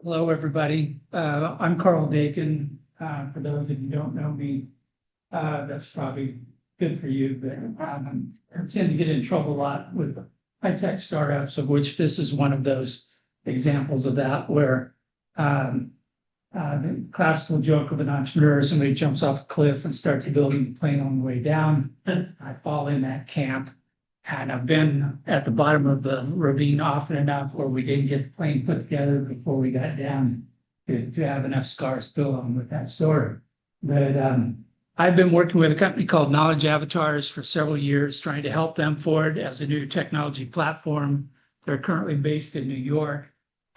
Hello, everybody. I'm Karl Dakin. For those of you who don't know me, that's probably good for you, but I tend to get in trouble a lot with high-tech startups, of which this is one of those examples of that, where the classical joke of an entrepreneur, somebody jumps off a cliff and starts building the plane on the way down. I fall in that camp. And I've been at the bottom of the ravine often enough where we didn't get the plane put together before we got down to have enough scars to go on with that story. But I've been working with a company called Knowledge Avatars for several years, trying to help them forward as a new technology platform. They're currently based in New York.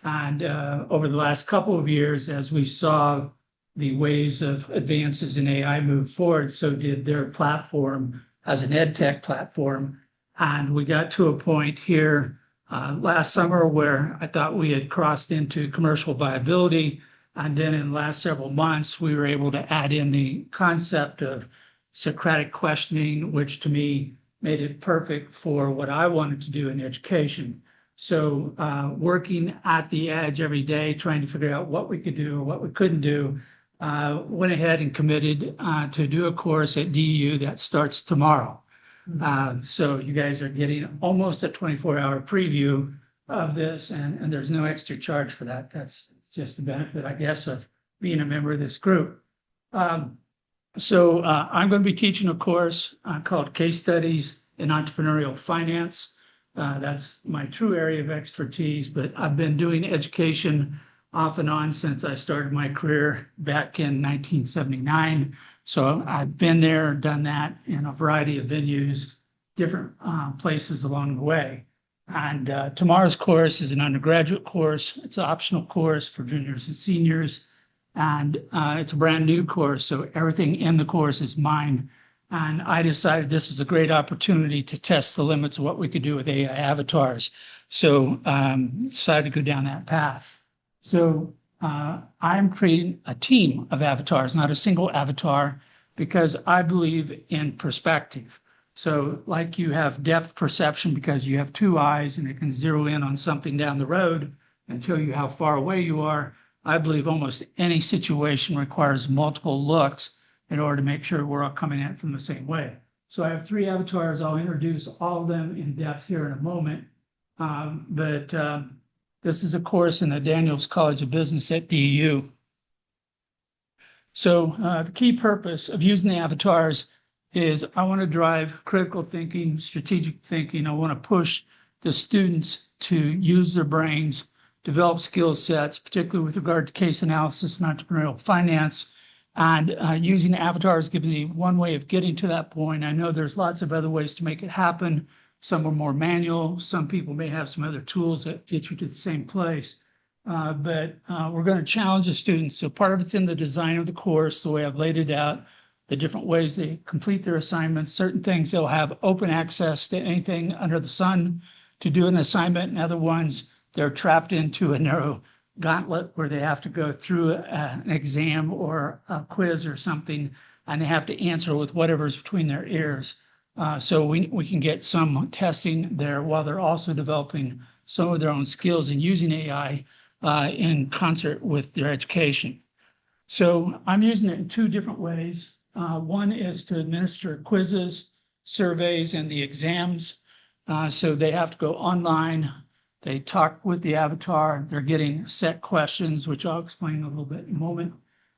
And over the last couple of years, as we saw the waves of advances in AI move forward, so did their platform as an ed tech platform. And we got to a point here last summer where I thought we had crossed into commercial viability. And then in the last several months, we were able to add in the concept of Socratic questioning, which to me made it perfect for what I wanted to do in education. So working at the edge every day, trying to figure out what we could do or what we couldn't do, went ahead and committed to do a course at DU that starts tomorrow. So you guys are getting almost a 24-hour preview of this, and there's no extra charge for that. That's just the benefit, I guess, of being a member of this group. So I'm going to be teaching a course called Case Studies in Entrepreneurial Finance. That's my true area of expertise, but I've been doing education off and on since I started my career back in 1979. So I've been there, done that in a variety of venues, different places along the way. And tomorrow's course is an undergraduate course. It's an optional course for juniors and seniors. And it's a brand new course, so everything in the course is mine. And I decided this is a great opportunity to test the limits of what we could do with AI avatars. So decided to go down that path. So I'm creating a team of avatars, not a single avatar, because I believe in perspective. So like you have depth perception because you have two eyes and it can zero in on something down the road and tell you how far away you are. I believe almost any situation requires multiple looks in order to make sure we're all coming at it from the same way. So I have three avatars. I'll introduce all of them in depth here in a moment. This is a course in the Daniels College of Business at DU. So the key purpose of using the avatars is I want to drive critical thinking, strategic thinking. I want to push the students to use their brains, develop skill sets, particularly with regard to case analysis and entrepreneurial finance. And using avatars gives me one way of getting to that point. I know there's lots of other ways to make it happen. Some are more manual. Some people may have some other tools that get you to the same place. But we're going to challenge the students. So part of it's in the design of the course, the way I've laid it out, the different ways they complete their assignments, certain things they'll have open access to anything under the sun to do an assignment, and other ones they're trapped into a narrow gauntlet where they have to go through an exam or a quiz or something, and they have to answer with whatever's between their ears. So we can get some testing there while they're also developing some of their own skills and using AI in concert with their education. So I'm using it in two different ways. One is to administer quizzes, surveys, and the exams. So they have to go online. They talk with the avatar. They're getting set questions, which I'll explain a little bit in a moment.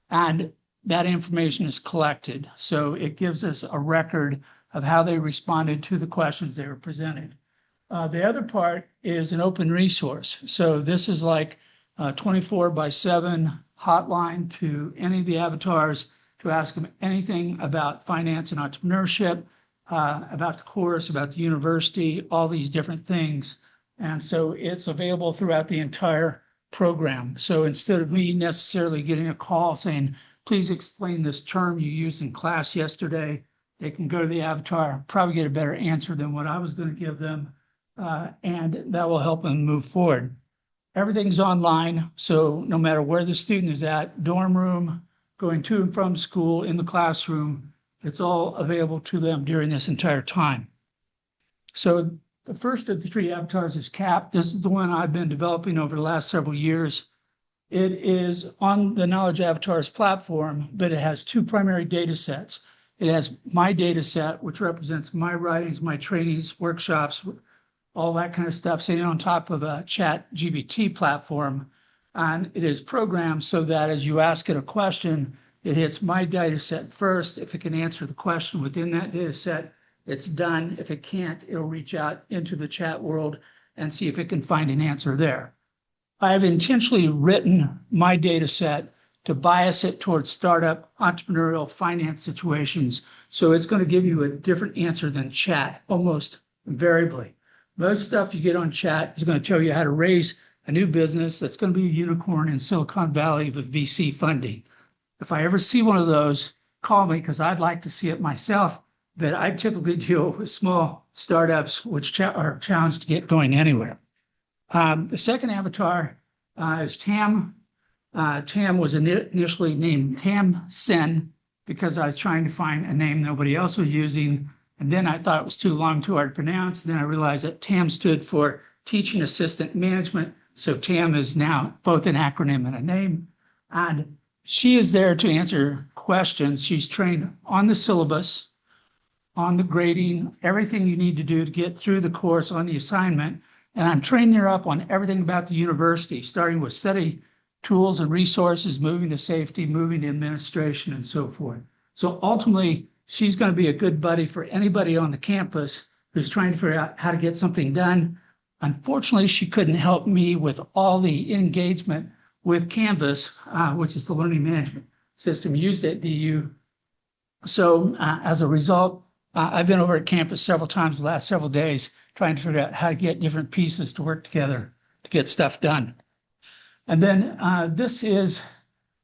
And that information is collected. So it gives us a record of how they responded to the questions they were presented. The other part is an open resource. So this is like a 24/7 hotline to any of the avatars to ask them anything about finance and entrepreneurship, about the course, about the university, all these different things. And so it's available throughout the entire program. So instead of me necessarily getting a call saying, please explain this term you used in class yesterday, they can go to the avatar, probably get a better answer than what I was going to give them, and that will help them move forward. Everything's online, so no matter where the student is at, dorm room, going to and from school, in the classroom, it's all available to them during this entire time. So the first of the three avatars is CAP. This is the one I've been developing over the last several years. It is on the Knowledge Avatars platform, but it has two primary data sets. It has my data set, which represents my writings, my trainings, workshops, all that kind of stuff sitting on top of a ChatGPT platform. And it is programmed so that as you ask it a question, it hits my data set first. If it can answer the question within that data set, it's done. If it can't, it'll reach out into the chat world and see if it can find an answer there. I have intentionally written my data set to bias it towards startup, entrepreneurial, finance situations. So it's going to give you a different answer than chat, almost invariably. Most stuff you get on chat is going to tell you how to raise a new business that's going to be a unicorn in Silicon Valley with VC funding. If I ever see one of those, call me because I'd like to see it myself. But I typically deal with small startups which are challenged to get going anywhere. The second avatar is Tam. Tam was initially named Tam Sen because I was trying to find a name nobody else was using. And then I thought it was too long, too hard to pronounce. And then I realized that TAM stood for Teaching Assistant Management. So TAM is now both an acronym and a name. And she is there to answer questions. She's trained on the syllabus, on the grading, everything you need to do to get through the course on the assignment. And I'm training her up on everything about the university, starting with study tools and resources, moving to safety, moving to administration, and so forth. So ultimately, she's going to be a good buddy for anybody on the campus who's trying to figure out how to get something done. Unfortunately, she couldn't help me with all the engagement with Canvas, which is the learning management system used at DU. So as a result, I've been over at campus several times the last several days trying to figure out how to get different pieces to work together to get stuff done. And then this is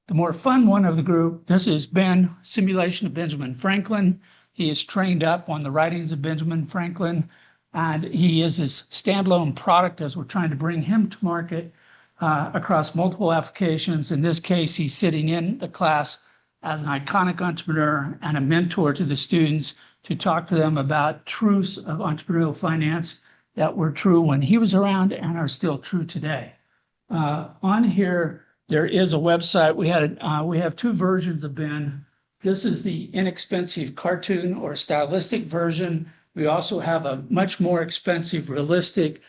the more fun one of the group. This is Ben, Simulation of Benjamin Franklin. He is trained up on the writings of Benjamin Franklin, and he is his standalone product as we're trying to bring him to market across multiple applications. In this case, he's sitting in the class as an iconic entrepreneur and a mentor to the students to talk to them about truths of entrepreneurial finance that were true when he was around and are still true today. On here, there is a website. We have two versions of Ben. This is the inexpensive cartoon or stylistic version. We also have a much more expensive realistic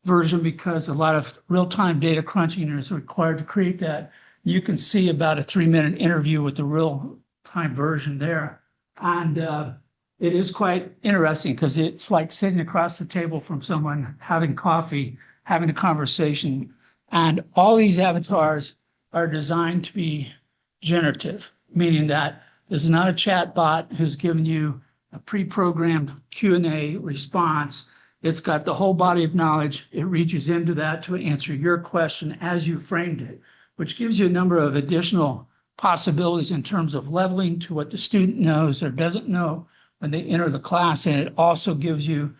version because a lot of real-time data crunching is required to create that. You can see about a 3-minute interview with the real-time version there. And it is quite interesting because it's like sitting across the table from someone having coffee, having a conversation. And all these avatars are designed to be generative, meaning that this is not a chat bot who's giving you a pre-programmed Q&A response. It's got the whole body of knowledge. It reaches into that to answer your question as you framed it, which gives you a number of additional possibilities in terms of leveling to what the student knows or doesn't know when they enter the class. And it also gives you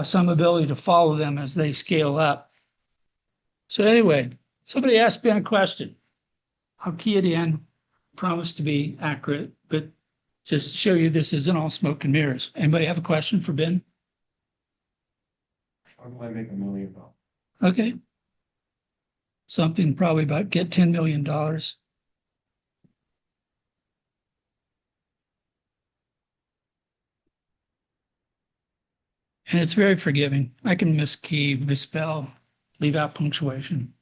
some ability to follow them as they scale up. So anyway, somebody asked Ben a question. I'll key it in, promise to be accurate, but just to show you this isn't all smoke and mirrors. Anybody have a question for Ben? How do I make $1 million? Okay. Something probably about get $10 million. And it's very forgiving. I can miskey, misspell, leave out punctuation.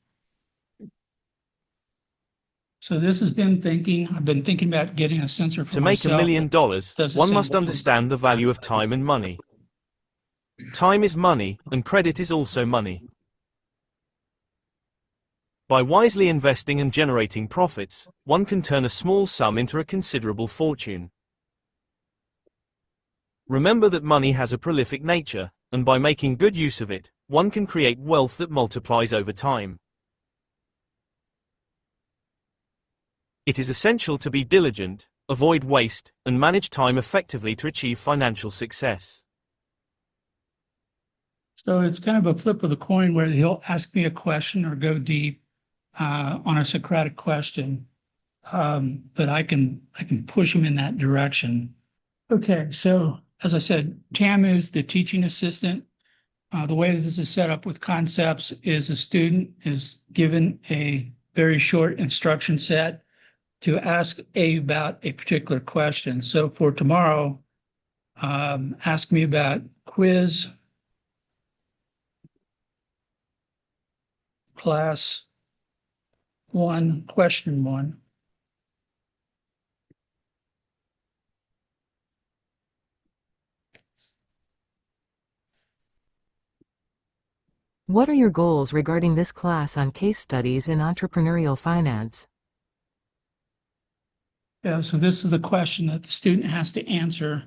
So this has been thinking. I've been thinking about getting a sensor for myself. To make $1 million, one must understand the value of time and money. Time is money, and credit is also money. By wisely investing and generating profits, one can turn a small sum into a considerable fortune. Remember that money has a prolific nature, and by making good use of it, one can create wealth that multiplies over time. It is essential to be diligent, avoid waste, and manage time effectively to achieve financial success. So it's kind of a flip of the coin where he'll ask me a question or go deep on a Socratic question, but I can push him in that direction. Okay, so as I said, Tam is the teaching assistant. The way that this is set up with concepts is a student is given a very short instruction set to ask about a particular question. So for tomorrow, ask me about quiz class 1, question 1. What are your goals regarding this class on case studies in entrepreneurial finance? Yeah, so this is the question that the student has to answer.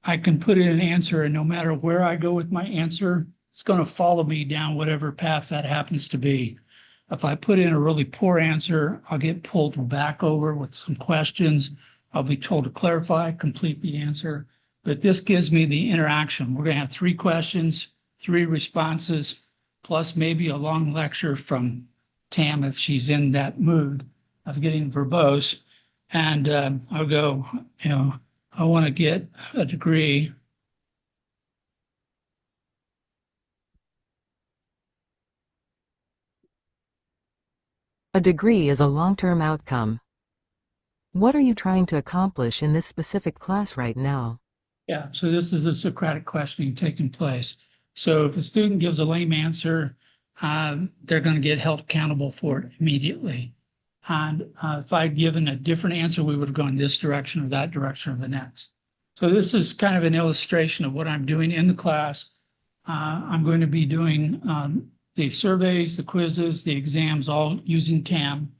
I can put in an answer, and no matter where I go with my answer, it's going to follow me down whatever path that happens to be. If I put in a really poor answer, I'll get pulled back over with some questions. I'll be told to clarify, complete the answer. But this gives me the interaction. We're going to have 3 questions, 3 responses, plus maybe a long lecture from Tam if she's in that mood of getting verbose. And I'll go, I want to get a degree. A degree is a long-term outcome. What are you trying to accomplish in this specific class right now? Yeah, so this is the Socratic questioning taking place. So if the student gives a lame answer, they're going to get held accountable for it immediately. And if I'd given a different answer, we would have gone this direction or that direction or the next. So this is kind of an illustration of what I'm doing in the class. I'm going to be doing the surveys, the quizzes, the exams, all using TAM.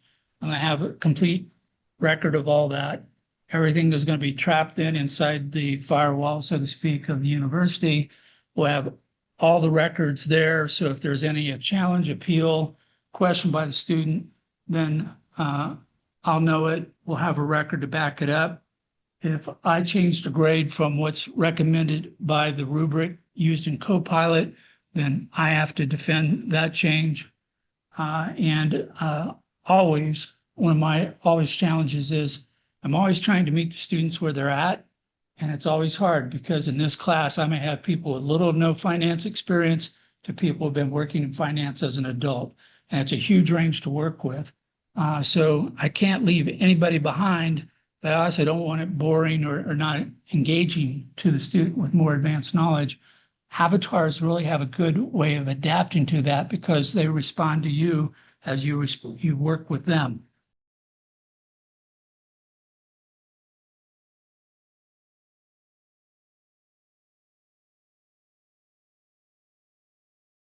And I have a complete record of all that. Everything is going to be trapped inside the firewall, so to speak, of the university. We'll have all the records there. So if there's any challenge, appeal, question by the student, then I'll know it. We'll have a record to back it up. If I change the grade from what's recommended by the rubric used in Copilot, then I have to defend that change. Always, one of my challenges is I'm always trying to meet the students where they're at. And it's always hard because in this class, I may have people with little or no finance experience to people who've been working in finance as an adult. And it's a huge range to work with. So I can't leave anybody behind, but I also don't want it boring or not engaging to the student with more advanced knowledge. Avatars really have a good way of adapting to that because they respond to you as you work with them.